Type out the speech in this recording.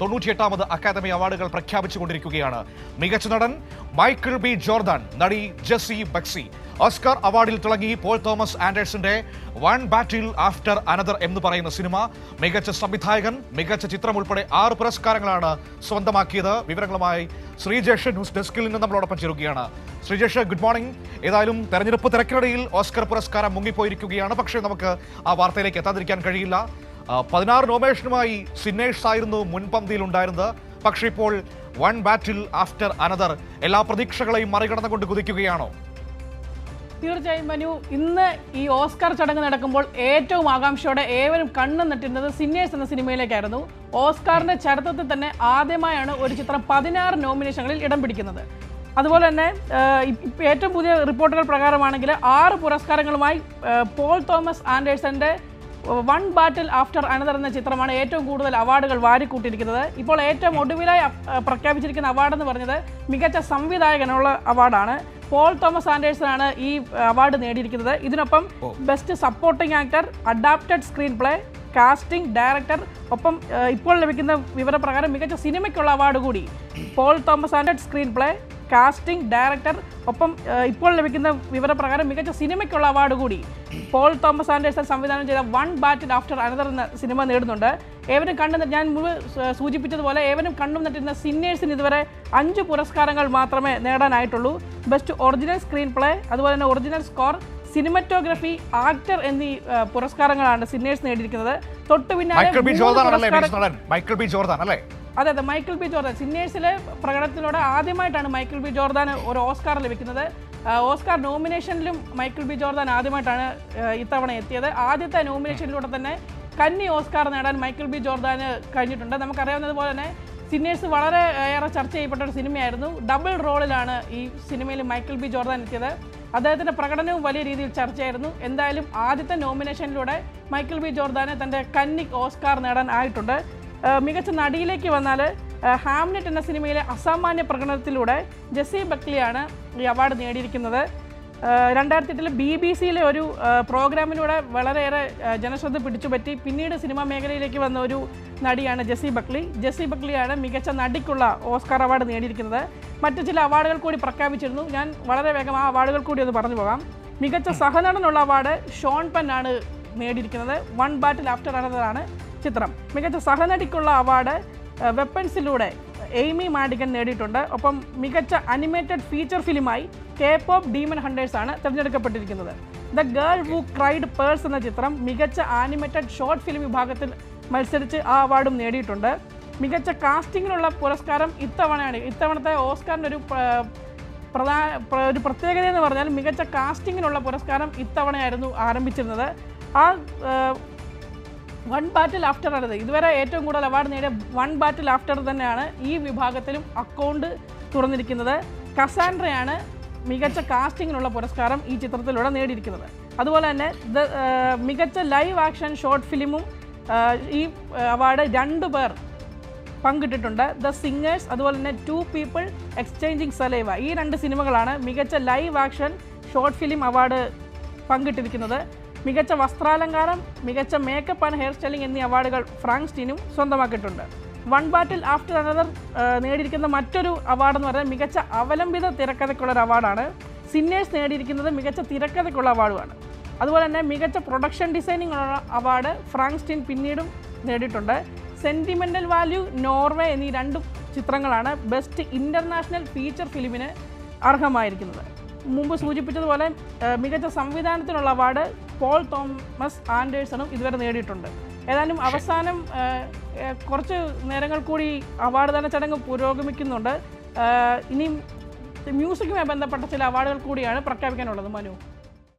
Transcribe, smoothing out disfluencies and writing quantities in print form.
98ാമത് academy അവാർഡുകൾ പ്രഖ്യാപിച്ചുകൊണ്ടിരിക്കുകയാണ്. മികച്ച നടൻ മൈക്കിൾ ബി ജോർദാൻ, നടി ജെസ്സി ബക്സി. ഓസ്കാർ അവാർഡിൽ തിളങ്ങി Paul Thomas ആൻഡേഴ്സന്റെ one battle after another എന്ന് പറയുന്ന സിനിമ മികച്ച സംവിധായകൻ, മികച്ച ചിത്രം ഉൾപ്പെടെ 6 പുരസ്കാരങ്ങളാണ് സ്വന്തമാക്കിയത്. വിവരങ്ങളുമായി ശ്രീജേഷ് ന്യൂസ് ഡെസ്കിൽ നിന്ന് നമ്മളോടൊപ്പം ചേരുകയാണ്. Sreejesh, good morning. ഏതായാലും തെരഞ്ഞെടുപ്പ് തിരക്കിനിടയിൽ ഓസ്കർ പുരസ്കാരം മുങ്ങിപ്പോയിരിക്കുകയാണ്. പക്ഷേ നമുക്ക് ആ വാർത്തയിലേക്ക് എത്താതിരിക്കാൻ കഴിയില്ല. 16 നോമിനേഷനുമായി സിന്നേഴ്സ് ആയിരുന്നു മുൻപന്തിയിൽ ഉണ്ടായിരുന്നത്. പക്ഷേ ഇപ്പോൾ വൺ ബാറ്റിൽ ആഫ്റ്റർ അനദർ എല്ലാ പ്രതീക്ഷകളെയും മറികടന്നുകൊണ്ട് കുതിക്കുകയാണോ? തീർച്ചയായും മനു, ഇന്ന് ഈ ഓസ്കാർ ചടങ്ങ് നടക്കുമ്പോൾ ഏറ്റവും ആകാംക്ഷയോടെ ഏവരും കണ്ണു നട്ടിരുന്നത് സിന്നേഴ്സ് എന്ന സിനിമയിലേക്കായിരുന്നു. ഓസ്കാറിന്റെ ചരിത്രത്തിൽ തന്നെ ആദ്യമായാണ് ഒരു ചിത്രം 16 നോമിനേഷനുകളിൽ ഇടം പിടിക്കുന്നത്. അതുപോലെ തന്നെ ഏറ്റവും പുതിയ റിപ്പോർട്ടുകൾ പ്രകാരമാണെങ്കിൽ 6 പുരസ്കാരങ്ങളുമായി Paul Thomas ആൻഡേഴ്സന്റെ one battle after another എന്ന ചിത്രമാണ് ഏറ്റവും കൂടുതൽ അവാർഡുകൾ വാരിക്കൂട്ടിയിരിക്കുന്നത്. ഇപ്പോൾ ഏറ്റവും ഒടുവിലായി പ്രഖ്യാപിച്ചിരിക്കുന്ന അവാർഡെന്ന് പറഞ്ഞത് മികച്ച സംവിധായകനുള്ള അവാർഡാണ്. പോൾ തോമസ് ആൻഡേഴ്സനാണ് ഈ അവാർഡ് നേടിയിരിക്കുന്നത്. ഇതിനൊപ്പം best supporting actor, adapted screenplay, casting, director, ഒപ്പം ഇപ്പോൾ ലഭിക്കുന്ന വിവരപ്രകാരം മികച്ച സിനിമയ്ക്കുള്ള അവാർഡ് കൂടി Paul Thomas Anders screenplay, casting, director, ഒപ്പം ഇപ്പോൾ ലഭിക്കുന്ന വിവരപ്രകാരം മികച്ച സിനിമയ്ക്കുള്ള അവാർഡ് കൂടി പോൾ തോമസ് ആൻഡേഴ്സൺ സംവിധാനം ചെയ്ത വൺ ബാറ്റിൽ ആഫ്റ്റർ അനദർ എന്ന സിനിമ നേടുന്നുണ്ട്. ഏവരും ഞാൻ മുമ്പ് സൂചിപ്പിച്ചതുപോലെ ഏവരും കണ്ടും നട്ടിരുന്ന സിന്നേഴ്സിന് ഇതുവരെ 5 പുരസ്കാരങ്ങൾ മാത്രമേ നേടാനായിട്ടുള്ളൂ. ബെസ്റ്റ് ഒറിജിനൽ സ്ക്രീൻ പ്ലേ, അതുപോലെ തന്നെ ഒറിജിനൽ സ്കോർ, സിനിമറ്റോഗ്രഫി, ആക്ടർ എന്നീ പുരസ്കാരങ്ങളാണ് സിന്നേഴ്സ് നേടിയിരിക്കുന്നത്. തൊട്ടു പിന്നാലെ മൈക്കിൾ ബി ജോർദാൻ അല്ലേ? അതെ, മൈക്കിൾ ബി ജോർദാൻ സിന്നേഴ്സിലെ പ്രകടനത്തിലൂടെ ആദ്യമായിട്ടാണ് മൈക്കിൾ ബി ജോർദാൻ ഒരു ഓസ്കാർ ലഭിക്കുന്നത്. ഓസ്കാർ നോമിനേഷനിലും മൈക്കിൾ ബി ജോർദാൻ ആദ്യമായിട്ടാണ് ഇത്തവണ എത്തിയത്. ആദ്യത്തെ നോമിനേഷനിലൂടെ തന്നെ കന്നി ഓസ്കാർ നേടാൻ മൈക്കിൾ ബി ജോർദാന് കഴിഞ്ഞിട്ടുണ്ട്. നമുക്കറിയാവുന്നതുപോലെ തന്നെ സിന്നേഴ്സ് വളരെ ഏറെ ചർച്ച ചെയ്യപ്പെട്ട ഒരു സിനിമയായിരുന്നു. ഡബിൾ റോളിലാണ് ഈ സിനിമയിൽ മൈക്കിൾ ബി ജോർദാൻ എത്തിയത്. അദ്ദേഹത്തിൻ്റെ പ്രകടനവും വലിയ രീതിയിൽ ചർച്ചയായിരുന്നു. എന്തായാലും ആദ്യത്തെ നോമിനേഷനിലൂടെ മൈക്കിൾ ബി ജോർദാന് തൻ്റെ കന്നി ഓസ്കാർ നേടാൻ ആയിട്ടുണ്ട്. മികച്ച നടിയിലേക്ക് വന്നാൽ ഹാംലെറ്റ് എന്ന സിനിമയിലെ അസാമാന്യ പ്രകടനത്തിലൂടെ ജെസ്സി ബക്ലിയാണ് ഈ അവാർഡ് നേടിയിരിക്കുന്നത്. 2008 BBC-യിലെ ഒരു പ്രോഗ്രാമിലൂടെ വളരെയേറെ ജനശ്രദ്ധ പിടിച്ചുപറ്റി പിന്നീട് സിനിമാ മേഖലയിലേക്ക് വന്ന ഒരു നടിയാണ് ജെസ്സി ബക്ലിയാണ് മികച്ച നടിക്കുള്ള ഓസ്കാർ അവാർഡ് നേടിയിരിക്കുന്നത്. മറ്റു ചില അവാർഡുകൾ കൂടി പ്രഖ്യാപിച്ചിരുന്നു. ഞാൻ വളരെ വേഗം ആ അവാർഡുകൾ കൂടി ഒന്ന് പറഞ്ഞു പോകാം. മികച്ച സഹനടനുള്ള അവാർഡ് ഷോൺ പെൻ ആണ് നേടിയിരിക്കുന്നത്. വൺ ബാറ്റിൽ ആഫ്റ്റർ അനദർ ആണ് ചിത്രം. മികച്ച സഹനടിക്കുള്ള അവാർഡ് വെപ്പൺസിലൂടെ എയ്മി മാഡിഗൻ നേടിയിട്ടുണ്ട്. ഒപ്പം മികച്ച അനിമേറ്റഡ് ഫീച്ചർ ഫിലിമായി K-pop ഡീമൺ ഹണ്ടേഴ്സ് ആണ് തിരഞ്ഞെടുക്കപ്പെട്ടിരിക്കുന്നത്. The girl who cried pearls എന്ന ചിത്രം മികച്ച ആനിമേറ്റഡ് ഷോർട്ട് ഫിലിം വിഭാഗത്തിൽ മത്സരിച്ച് ആ അവാർഡും നേടിയിട്ടുണ്ട്. മികച്ച കാസ്റ്റിങ്ങിനുള്ള പുരസ്കാരം ഇത്തവണത്തെ ഓസ്കാറിൻ്റെ ഒരു പ്രത്യേകത എന്ന് പറഞ്ഞാൽ മികച്ച കാസ്റ്റിങ്ങിനുള്ള പുരസ്കാരം ഇത്തവണയായിരുന്നു ആരംഭിച്ചിരുന്നത്. ആ വൺ ബാറ്റിൽ ആഫ്റ്റർ അനദർ ഇതുവരെ ഏറ്റവും കൂടുതൽ അവാർഡ് നേടിയ വൺ ബാറ്റിൽ ആഫ്റ്റർ തന്നെയാണ് ഈ വിഭാഗത്തിലും അക്കൗണ്ട് തുറന്നിരിക്കുന്നത്. കസാൻഡ്രയാണ് മികച്ച കാസ്റ്റിങ്ങിനുള്ള പുരസ്കാരം ഈ ചിത്രത്തിലൂടെ നേടിയിരിക്കുന്നത്. അതുപോലെ തന്നെ മികച്ച ലൈവ് ആക്ഷൻ ഷോർട്ട് ഫിലിമും ഈ അവാർഡ് 2 പേർ പങ്കിട്ടിട്ടുണ്ട്. ദ സിംഗേഴ്സ്, അതുപോലെ തന്നെ 2 പീപ്പിൾ എക്സ്ചേഞ്ചിങ് സലൈവ, ഈ 2 സിനിമകളാണ് മികച്ച live action short film award പങ്കിട്ടിരിക്കുന്നത്. മികച്ച വസ്ത്രാലങ്കാരം, മികച്ച മേക്കപ്പ് ആൻഡ് ഹെയർ സ്റ്റൈലിംഗ് എന്നീ അവാർഡുകൾ ഫ്രാങ്ക്സ്റ്റീനും സ്വന്തമാക്കിയിട്ടുണ്ട്. വൺ ബാറ്റിൽ ആഫ്റ്റർ അനദർ നേടിയിരിക്കുന്ന മറ്റൊരു അവാർഡെന്ന് പറഞ്ഞാൽ മികച്ച അവലംബിത തിരക്കഥയ്ക്കുള്ള ഒരു അവാർഡാണ്. സിന്നേഴ്സ് നേടിയിരിക്കുന്നത് മികച്ച തിരക്കഥയ്ക്കുള്ള അവാർഡുമാണ്. അതുപോലെ തന്നെ മികച്ച പ്രൊഡക്ഷൻ ഡിസൈനിങ് ഉള്ള അവാർഡ് ഫ്രാങ്ക്സ്റ്റീൻ പിന്നീടും നേടിയിട്ടുണ്ട്. സെൻറ്റിമെൻ്റൽ വാല്യൂ, നോർവേ എന്നീ 2 ചിത്രങ്ങളാണ് ബെസ്റ്റ് ഇൻ്റർനാഷണൽ ഫീച്ചർ ഫിലിമിന് അർഹമായിരിക്കുന്നത്. മുമ്പ് സൂചിപ്പിച്ചതുപോലെ മികച്ച സംവിധാനത്തിനുള്ള അവാർഡ് പോൾ തോമസ് ആൻഡേഴ്സണും ഇതുവരെ നേടിയിട്ടുണ്ട്. ഏതായാലും അവസാനം കുറച്ച് നേരങ്ങൾ കൂടി അവാർഡ് ദാന ചടങ്ങ് പുരോഗമിക്കുന്നുണ്ട്. ഇനിയും മ്യൂസിക്കുമായി ബന്ധപ്പെട്ട ചില അവാർഡുകൾ കൂടിയാണ് പ്രഖ്യാപിക്കാനുള്ളത്. മനു.